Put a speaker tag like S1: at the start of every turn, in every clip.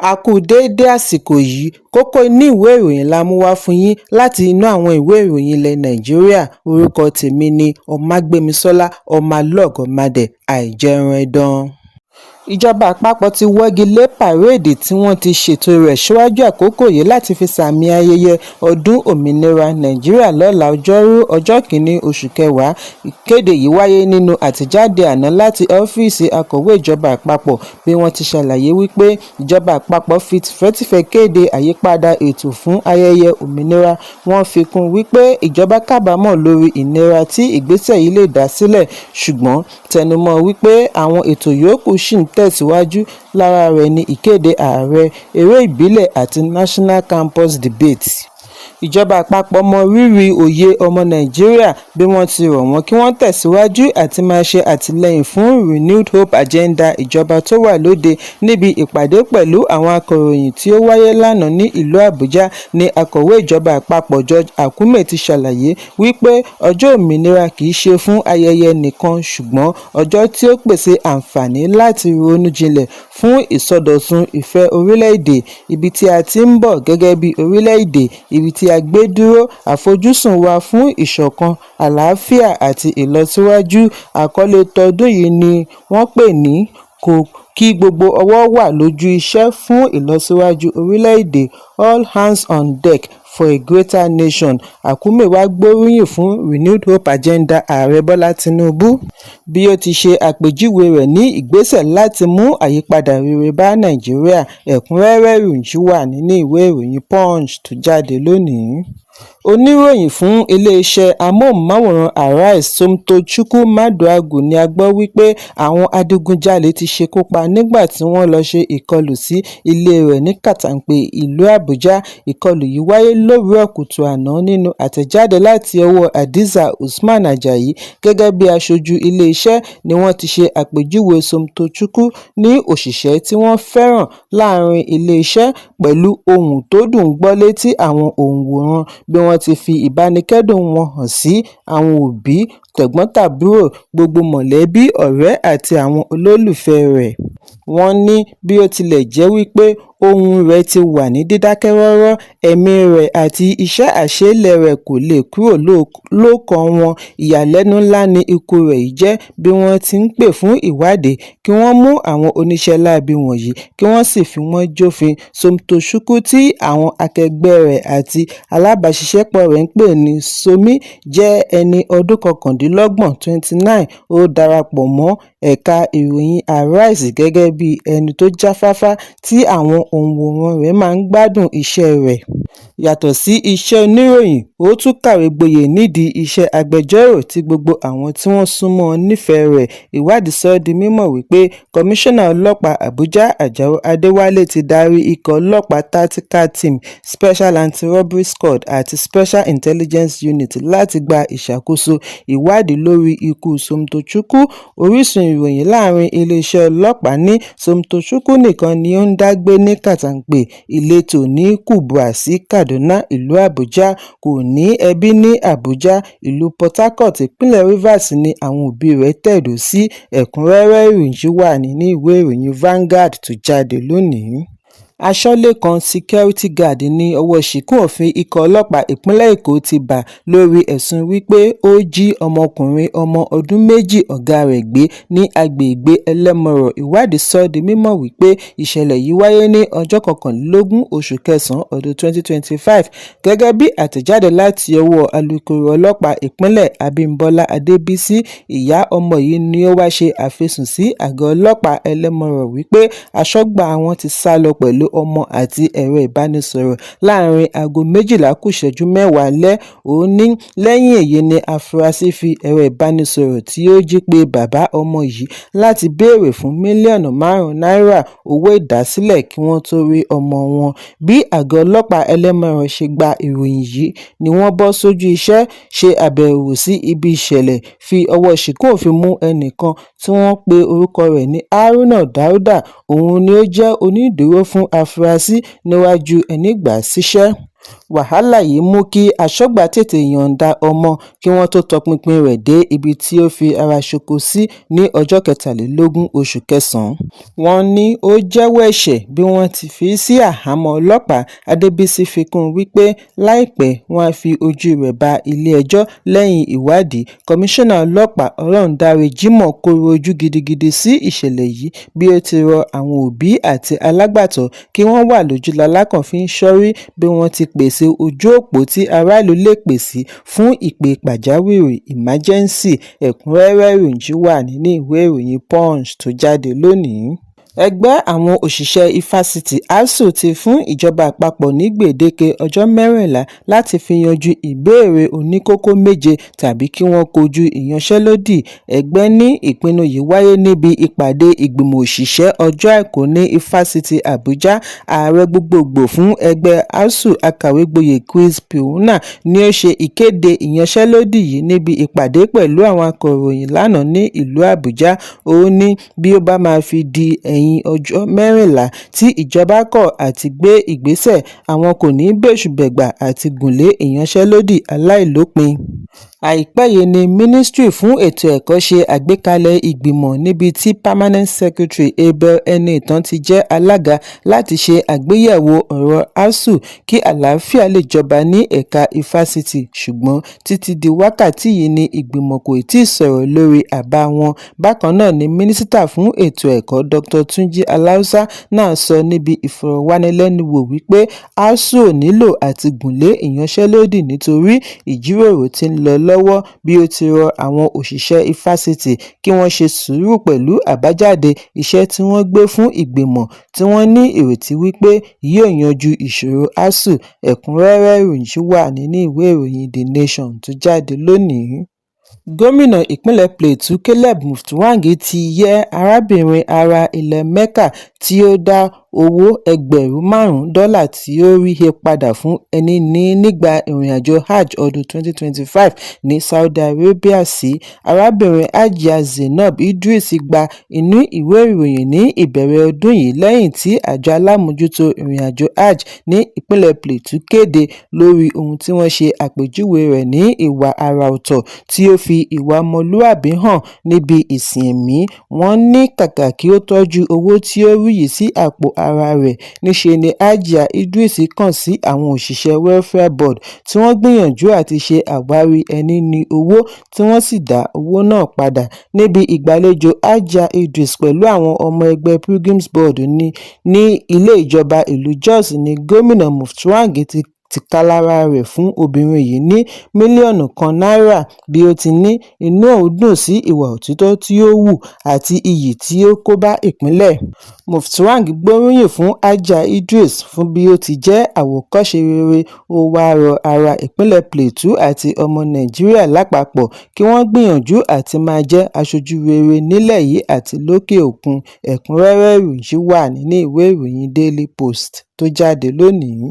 S1: A kú déédé àsìkò yìí, kókó inú ìwé ìròyìn la mú wá fún yín láti inú àwọn ìwé ìròyìn ilẹ̀ Nàìjíríà. Orúkọ tèmi ni Ọmágbémisọ́lá Ọmọlọ́gọ̀mádẹ àìjẹran ẹdán. Ìjọba àpapọ̀ ti wọ́gi lé pàréèdì tí wọ́n ti ṣètò rẹ̀ síwájú àkókò yìí láti fi sàmì ayẹyẹ ọdún òmìnira Nàìjíríà lọ́la Ọjọ́rú ọjọ́ 1 oṣù kẹwàá. Ìkéde yìí wáyé nínú àtẹ̀jáde àná láti ọ́fíìsì akọ̀wé ìjọba àpapọ̀ bí wọ́n ti ṣàlàyé wípé ìjọba àpapọ̀ fi tìfẹ́tìfẹ́ kéde àyípadà ètò fún ayẹyẹ òmìnira. Wọ́n fi kún wípé ìjọba kábàámọ̀ lórí ìnira tí ìgbésẹ̀ yìí lè dá sílẹ̀, ṣùgbọ́n tẹnumọ́ wípé àwọn ètò yòókù ṣì ń tẹ̀síwájú. Lára rẹ̀ ni ìkéde ààrẹ, eré ìbílẹ̀ àti National Campus Debate. Ìjọba àpapọ̀ mọ rírì òye ọmọ Nàìjíríà bí wọ́n ti rọ̀ wọ́n kí wọ́n tẹ̀síwájú àti máa ṣe àtìlẹ́yìn fún Renewed Hope Agenda ìjọba tó wà lóde. Níbi ìpàdé pẹ̀lú àwọn akọ̀ròyìn tí ó wáyé lánàá ní ìlú Àbújá ni akọ̀wé ìjọba àpapọ̀ George Akume ti ṣàlàyé wípé ọjọ́ òmìnira kì í ṣe fún ayẹyẹ nìkan, ṣùgbọ́n ọjọ́ tí ó pèsè àǹfààní láti ronú jinlẹ̀ fún ìsọdọ̀tun ìfẹ́ orílẹ̀-èdè, ibi tí a ti ń bọ̀ gẹ́gẹ́ bí orílẹ̀-èdè, ibi tí a gbé dúró, àfojúsùn wa fún ìṣọ̀kan, àlàáfíà àti ìlọsíwájú. Àkọlé tọdún yìí ni wọ́n pè ní kí gbogbo ọwọ́ wà lójú iṣẹ́ fún ìlọsíwájú orílẹ̀-èdè, all hands on deck for a greater nation. Akume wá gbóríyìn fún Renewed Hope Agenda ààrẹ Bọ́lá Tinubu bí ó ti ṣe àpèjúwe rẹ̀ ní ìgbésẹ̀ láti mú àyípadà rere bá Nàìjíríà. Ẹ̀kúnrẹ́rẹ́ ìròyìn wà nínú ìwé ìròyìn Punch tó jáde lónìí. Oníròyìn fún iléeṣẹ́ amóhùnmáwòrán Arise Somtochukwu Maduagwu ni a gbọ́ wípé àwọn adigunjalè ti ṣekú pa nígbà tí wọ́n lọ ṣe ìkọlù sí ilé rẹ̀ ní Kàtàǹpé, ìlú Àbújá. Ìkọlù yìí wáyé lówùúrọ̀ kùtù àná. Nínú àtẹ̀jáde láti ọwọ́ Hadiza Usman Ajayi gẹ́gẹ́ bí aṣojú iléeṣẹ́ ni wọ́n ti ṣe àpèjúwe Somtochukwu ní òṣìṣẹ́ tí wọ́n fẹ́ràn láàrin iléeṣẹ́ pẹ̀lú ohùn tó dùn gbọ́ létí àwọn òǹwòran bí wọ́n ti fi ìbánikẹ́dùn wọn hàn sí àwọn òbí, tẹ̀gbọ́n-tàbúrò, gbogbo mọ̀lẹ́bí, ọ̀rẹ́ àti àwọn olólùfẹ́ rẹ̀. Wọ́n ní bí ó tilẹ̀ jẹ́ wípé ohùn rẹ̀ ti wà ní dídákẹ́ rọ́rọ́, ẹ̀mí rẹ̀ àti iṣẹ́ àṣelẹ̀ rẹ̀ kò lè kúrò lọ́kàn wọn. Ìyàlẹ́nu ńlá ni ikú rẹ̀ yìí jẹ́ bí wọ́n ti ń pè fún ìwádìí kí wọ́n mú àwọn oníṣẹ́ láabi wọ̀nyí kí wọ́n sì fi wọ́n jófin. Somtochukwu tí àwọn akẹgbẹ́ rẹ̀ àti alábàáṣiṣẹ́pọ̀ rẹ̀ ń pè ní Somi jẹ́ ẹni ọdún 29, 29. Ó darapọ̀ mọ́ ẹ̀ka ìròyìn Arise gẹ́gẹ́ bí ẹni tó jáfáfá tí àwọn òǹwòran rẹ̀ máa ń gbádùn iṣẹ́ rẹ̀. Yàtọ̀ sí iṣẹ́ oníròyìn, ó tún kàwé gboyè nídìí iṣẹ́ agbẹjọ́rò tí gbogbo àwọn tí wọ́n súnmọ́ nífẹ̀ẹ́ rẹ̀. Ìwádìí sọ di mímọ̀ wípé Kọmíṣánná ọlọ́pàá Àbújá Àjàó Adéwálé ti darí ikọ̀ ọlọ́pàá Tactical Team, Special Anti-Robbery Squad àti Special Intelligence Unit láti gba ìṣàkóso ìwádìí lórí ikú Somtochukwu. Orísun ìròyìn láàrin iléeṣẹ́ ọlọ́pàá ní Somtochukwu nìkan ni ó ń dágbé ní Kàtàǹpé, ìletò ní Kubwa sí Kaduna, ìlú Àbújá. Kò ní ẹbí ní Àbújá. Ìlú Port Harcourt, ìpínlẹ̀ Rivers ni àwọn òbí rẹ̀ tẹ̀dó sí. Ẹ̀kúnrẹ́rẹ́ ìròyìn wà nínú ìwé ìròyìn Vanguard tó jáde lónìí. Aṣọ́lé kan security guard ní ọwọ́ ṣìkún òfin ikọ̀ ọlọ́pàá ìpínlẹ̀ Èkó ti bà lórí ẹ̀sùn wípé ó jí ọmọkùnrin ọmọ ọdún 2 ọ̀gá rẹ̀ gbé ní agbègbè Ẹlẹ́mọ̀rọ̀. Ìwádìí sọ di mímọ̀ wípé ìṣẹ̀lẹ̀ yìí wáyé ní ọjọ́ 21 oṣù kẹsàn-án ọdún 2025. Gẹ́gẹ́ bí àtẹ̀jáde láti ọwọ́ alukoro ọlọ́pàá ìpínlẹ̀ Abímbọ́lá Adébísí, ìyá ọmọ yìí ni ó wá ṣe àfisùn sí àgọ́ ọlọ́pàá Ẹlẹ́mọ̀rọ̀ wípé aṣọ́gbà wọn ti sálọ pẹ̀lú ọmọ àti ẹ̀rọ ìbánisọ̀rọ̀ láàrin aago 12 kù ìṣẹ́jú 10 alẹ́. Ó ní lẹ́yìn èyí ni afurasí fi ẹ̀rọ ìbánisọ̀rọ̀ tí ó jí pé bàbá ọmọ yìí láti béèrè fún mílíọ̀nù 5 náírà owó ìdásílẹ̀ kí wọ́n tó rí ọmọ wọn. Bí àgọ́ ọlọ́pàá Ẹlẹ́mọ̀rọ̀ ṣe gba ìròyìn yìí ni wọ́n bọ́ sójú iṣẹ́, ṣe àbẹ̀wò sí ibi ìṣẹ̀lẹ̀, fi ọwọ́ ṣìkún òfin mú ẹnìkan tí wọ́n pe orúkọ rẹ̀ ní Haruna Dauda. Òun ni ó jẹ́ onídùúró fún afurasí níwájú ẹni gbà síṣẹ́. wàhálà yìí mú kí aṣọ́gbà tètè yọ̀ǹda ọmọ kí wọ́n tó tọpinpin rẹ̀ dé ibi tí ó fi ara ṣoko sí ní ọjọ́ 23 oṣù kẹsàn-án. wọ́n ní ó jẹ́wọ́ ẹ̀ṣẹ̀ bí wọ́n ti fi sí àhámọ́ ọlọ́pàá. Adébísí fi kún un wípé láìpẹ́ wọ́n á fi ojú rẹ̀ ba ilé-ẹjọ́ lẹ́yìn ìwádìí. Kọmíṣánná ọlọ́pàá Ọlọ́rundáre Jimoh koro ojú gidigidi sí ìṣẹ̀lẹ̀ yìí bí ó ti rọ àwọn òbí àti alágbàtọ́ kí wọ́n wà lójúlalákàn fi ń ṣọ́rí bí wọ́n ti pèsè ojú òpó tí aráàlú lè pè sí fún ìpè pàjáwìrì emergency. Ẹ̀kúnrẹ́rẹ́ ìròyìn wà nínú ìwé ìròyìn Punch tó jáde lónìí. Ẹgbẹ́ àwọn òṣìṣẹ́ ifásitì ASUU ti fún ìjọba àpapọ̀ ní gbèdéke ọjọ́ 14 láti fi yanjú ìbéèrè oníkókó 7 tàbí kí wọ́n kojú ìyanṣẹ́lódì. Ẹgbẹ́ ní ìpinnu yìí wáyé níbi ìpàdé ìgbìmọ̀ òṣìṣẹ́ ọjọ́ Àìkú ní ifásitì Àbújá. Ààrẹ gbogbogbò fún ẹgbẹ́ ASUU akàwégboyè Chris Piuna ni ó ṣe ìkéde ìyanṣẹ́lódì yìí níbi ìpàdé pẹ̀lú àwọn akọ̀ròyìn lánàá ní ìlú Àbújá. Ó ní bí ó bá máa fi di ẹ̀yìn ọjọ́ 14 tí ìjọba kọ̀ àti gbé ìgbésẹ̀, àwọn kò ní bẹ́sùbẹ̀gbà àti gùnlé ìyanṣẹ́lódì aláìlópin. Àìpẹ́ yìí ni Mínísítírì fún ètò ẹ̀kọ́ ṣe àgbékalẹ̀ ìgbìmọ̀ níbi tí Permanent Secretary Abel Enitan ti jẹ́ alága láti ṣe àgbéyẹ̀wò ọ̀rọ̀ ASUU kí àlàáfíà lè jọba ní ẹ̀ka ifásitì, ṣùgbọ́n títí di wákàtí yìí ni ìgbìmọ̀ kò tíì sọ̀rọ̀ lórí àbá wọn. Bákan náà ni Mínísítà fún ètò ẹ̀kọ́ Dr. Tunji Alausa náà sọ níbi ìfọ̀rọ̀wánilẹ́nuwò wípé ASUU ò nílò àti gùnlé ìyanṣẹ́lódì nítorí ìjíròrò ti ń lọ lọ́wọ́. Bí ó ti rọ àwọn òṣìṣẹ́ ifásitì kí wọ́n ṣe sùúrù pẹ̀lú àbájáde iṣẹ́ tí wọ́n gbé fún ìgbìmọ̀ tí wọ́n ní ìrètí wípé yóò yanjú ìṣòro ASUU. Ẹ̀kúnrẹ́rẹ́ ìròyìn wà nínú ìwé ìròyìn The Nation tó jáde lónìí. Gómìnà ìpínlẹ̀ Plateau Caleb Mutfwang ti yẹ arábìnrin ará ilẹ̀ Mecca tí ó dá owó $5,000 tí ó rí he padà fún ẹni nígbà ìrìnàjò Hajj ọdún 2025 ní Saudi Arabia sí. Arábìnrin Hajia Zainab Idris gba inú ìwé ìròyìn ní ìbẹ̀rẹ̀ ọdún yìí lẹ́yìn tí àjọ alámòjútó ìrìnàjò Hajj ní ìpínlẹ̀ Plateau kéde lórí ohun tí wọ́n ṣe àpèjúwe rẹ̀ ní ìwà àrà ọ̀tọ̀ tí ó fi ìwà ọmọlúàbí hàn níbi ìsìn ẹ̀mí. Wọ́n ní kàkà kí ó tọ́jú owó tí ó rí yìí sí àpò ara rẹ̀, níṣe ni Hajia Idris kàn sí àwọn òṣìṣẹ́ Welfare Board tí wọ́n gbìyànjú àti ṣe àwárí ẹni ní owó tí wọ́n sì dá owó náà padà. Níbi ìgbàlejò Hajia Idris pẹ̀lú àwọn ọmọ ẹgbẹ́ Pilgrims Board ní ilé ìjọba ìlú Jos ni gómìnà Mutfwang ti tìkálára rẹ̀ fún obìnrin yìí ní mílíọ̀nù kan náírà. Bí ó ti ní inú òun dùn sí ìwà òtítọ́ tí ó hù àti iyì tí ó kó bá ìpínlẹ̀. Mutfwang gbóríyìn fún Hajia Idris fún bí ó ti jẹ́ àwòkọ́ṣe rere. Ó wá rọ ará ìpínlẹ̀ Plateau àti ọmọ Nàìjíríà lápapọ̀ kí wọ́n gbìyànjú àti máa jẹ́ aṣojú rere nílẹ̀ yìí àti lókè òkun. Ẹ̀kúnrẹ́rẹ́ ìròyìn wà nínú ìwé ìròyìn Daily Post tó jáde lónìí.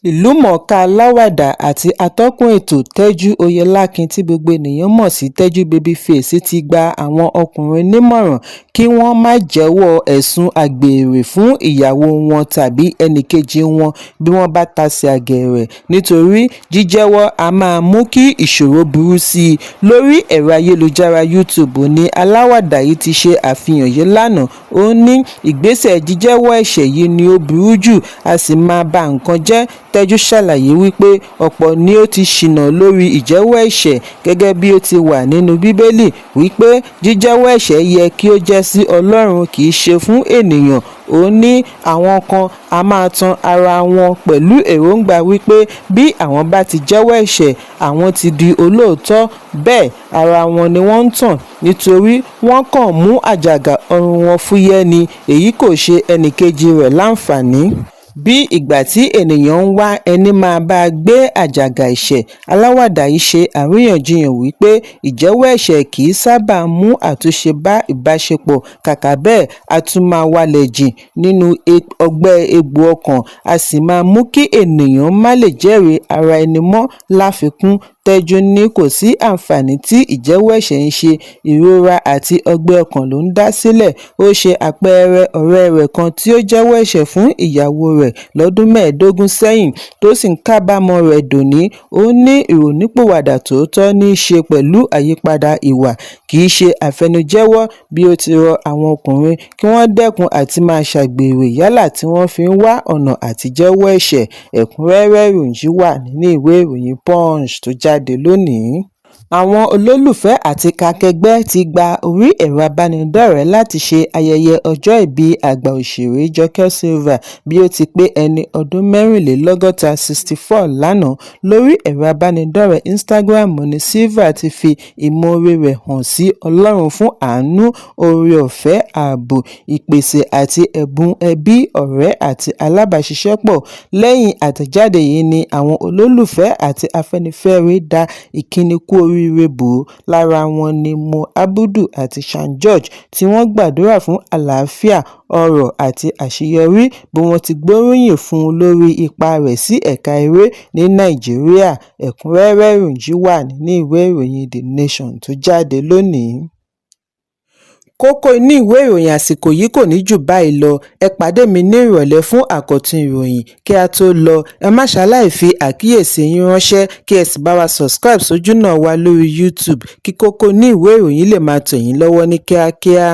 S1: Ìlúmọ̀ọ́ká aláwàdà àti atọ́kùn ètò Tẹ́jú Oyèlákin tí gbogbo ènìyàn mọ̀ sí Tẹ́jú Babyface ti gba àwọn ọkùnrin nímọ̀ràn kí wọ́n má jẹ́wọ́ ẹ̀sùn àgbèrè fún ìyàwó wọn tàbí ẹnìkejì wọn bí wọ́n bá tasẹ̀ àgẹ̀rẹ̀, nítorí jíjẹ́wọ́ a máa mú kí ìṣòro burú sí i. Lórí ẹ̀rọ ayélujára YouTube ni aláwàdà yìí ti ṣe àfihàn yìí lánàá. Ó ní ìgbésẹ̀ jíjẹ́wọ́ ẹ̀ṣẹ̀ yìí ni ó burú jù, a sì máa ba nǹkan jẹ́. Tẹ́jú ṣàlàyé wípé ọ̀pọ̀ ni ó ti ṣìnà lórí ìjẹ́wọ́ ẹ̀ṣẹ̀ gẹ́gẹ́ bí ó ti wà nínú Bíbélì wípé jíjẹ́wọ́ ẹ̀ṣẹ̀ yẹ kí ó jẹ́ sí Ọlọ́run kì í ṣe fún ènìyàn. Ó ní àwọn kan a máa tan ara wọn pẹ̀lú èròǹgbà wípé bí àwọn bá ti jẹ́wọ́ ẹ̀ṣẹ̀ àwọn ti di olóòótọ́, bẹ́ẹ̀ ara wọn ni wọ́n ń tàn, nítorí wọ́n kàn mú àjàgà ọrùn wọn fúyẹ́ ni, èyí kò ṣe ẹnìkejì rẹ̀ láǹfààní. Bí ìgbà tí ènìyàn ń wá ẹni máa bá a gbé àjàgà ẹ̀ṣẹ̀. Aláwàdà yìí ṣe àríyànjiyàn wípé ìjẹ́wọ́ ẹ̀ṣẹ̀ kì í sábà mú àtúnṣe bá ìbáṣepọ̀, kàkà bẹ́ẹ̀ a tún máa walẹ̀ jìn nínú ọgbẹ́ egbò ọkàn, a sì máa mú kí ènìyàn má lè jẹ́rìí ara ẹni mọ́. Láfikún, Tẹ́jú ní kò sí àǹfààní tí ìjẹ́wọ́ ẹ̀ṣẹ̀ ń ṣe, ìrora àti ọgbẹ́ ọkàn ló ń dá sílẹ̀. Ó ṣe àpẹẹrẹ ọ̀rẹ́ rẹ̀ kan tí ó jẹ́wọ́ ẹ̀ṣẹ̀ fún ìyàwó rẹ̀ lọ́dún 15 sẹ́yìn tó sì ń kábàámọ̀ rẹ̀ dòní. Ó ní ìrònúpìwàdà tòótọ́ ní í ṣe pẹ̀lú àyípadà ìwà, kì í ṣe àfẹnujẹ́wọ́, bí ó ti rọ àwọn ọkùnrin kí wọ́n dẹ́kun àti máa ṣàgbèrè yálà tí wọ́n fi ń wá ọ̀nà àti jẹ́wọ́ ẹ̀ṣẹ̀. Ẹ̀kúnrẹ́rẹ́ ìròyìn yìí wà nínú ìwé ìròyìn Punch tó jáde lónìí. Àwọn olólùfẹ́ àti akẹgbẹ́ ti gba orí ẹ̀rọ abánidọ́rẹ̀ẹ́ láti ṣe ayẹyẹ ọjọ́ ìbí àgbà òṣèré Jọkẹ́ Silva bí ó ti pé ẹni ọdún 64 64 lánàá. Lórí ẹ̀rọ abánidọ́rẹ̀ẹ́ Instagram ni Silva ti fi ìmoore rẹ̀ hàn sí Ọlọ́run fún àánú, oore-ọ̀fẹ́, ààbò, ìpèsè àti ẹ̀bùn ẹbí, ọ̀rẹ́ àti alábàáṣiṣẹ́pọ̀. Lẹ́yìn àtẹ̀jáde yìí ni àwọn olólùfẹ́ àti afẹ́nifẹ́re dá ìkíni kú oríire bò ó. Lára wọn ni Mo Abudu àti Sean George tí wọ́n gbàdúrà fún àlàáfíà, ọrọ̀ àti àṣeyọrí bí wọ́n ti gbóríyìn fún un lórí ipa rẹ̀ sí ẹ̀ka eré ní Nàìjíríà. Ẹ̀kúnrẹ́rẹ́ ìròyìn yìí wà nínú ìwé ìròyìn The Nation tó jáde lónìí. Kókó inú ìwé ìròyìn àsìkò yìí kò ní jù báyìí lọ. Ẹ pàdé mi ní ìrọ̀lẹ́ fún àkọ́tún ìròyìn. Kí a tó lọ, ẹ má ṣaláì fi àkíyèsí yín ránṣẹ́ kí ẹ sì bá wa subscribe sójú náà wa lórí YouTube kí kókó inú ìwé ìròyìn lè máa tẹ̀ yín lọ́wọ́ ní kíákíá.